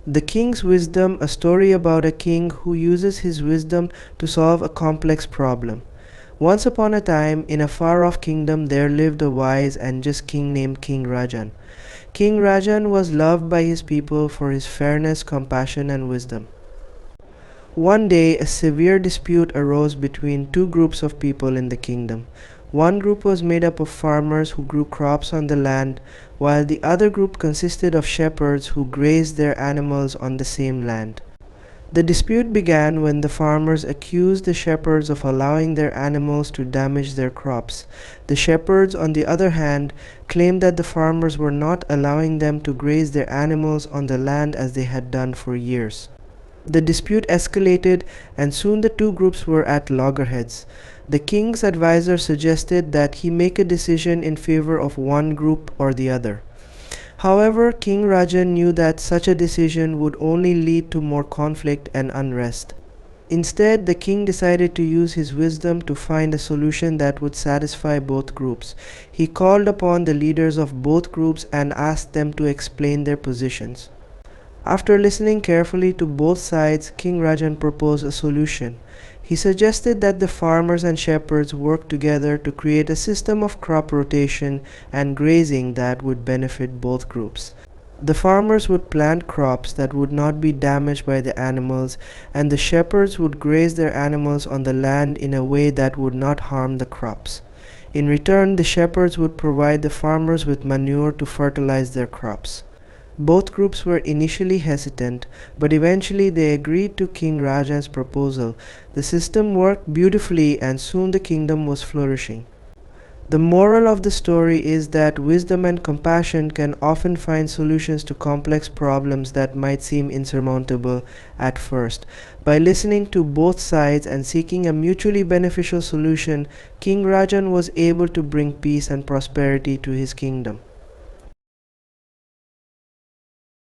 The King's Wisdom, a story about a king who uses his wisdom to solve a complex problem. Once upon a time, in a far-off kingdom, there lived a wise and just king named King Rajan. King Rajan was loved by his people for his fairness, compassion, and wisdom. One day, a severe dispute arose between two groups of people in the kingdom. One group was made up of farmers who grew crops on the land, while the other group consisted of shepherds who grazed their animals on the same land. The dispute began when the farmers accused the shepherds of allowing their animals to damage their crops. The shepherds, on the other hand, claimed that the farmers were not allowing them to graze their animals on the land as they had done for years. The dispute escalated, and soon the two groups were at loggerheads. The king's advisor suggested that he make a decision in favor of one group or the other. However, King Rajan knew that such a decision would only lead to more conflict and unrest. Instead, the king decided to use his wisdom to find a solution that would satisfy both groups. He called upon the leaders of both groups and asked them to explain their positions. After listening carefully to both sides, King Rajan proposed a solution. He suggested that the farmers and shepherds work together to create a system of crop rotation and grazing that would benefit both groups. The farmers would plant crops that would not be damaged by the animals, and the shepherds would graze their animals on the land in a way that would not harm the crops. In return, the shepherds would provide the farmers with manure to fertilize their crops. Both groups were initially hesitant, but eventually they agreed to King Rajan's proposal. The system worked beautifully, and soon the kingdom was flourishing. The moral of the story is that wisdom and compassion can often find solutions to complex problems that might seem insurmountable at first. By listening to both sides and seeking a mutually beneficial solution, King Rajan was able to bring peace and prosperity to his kingdom.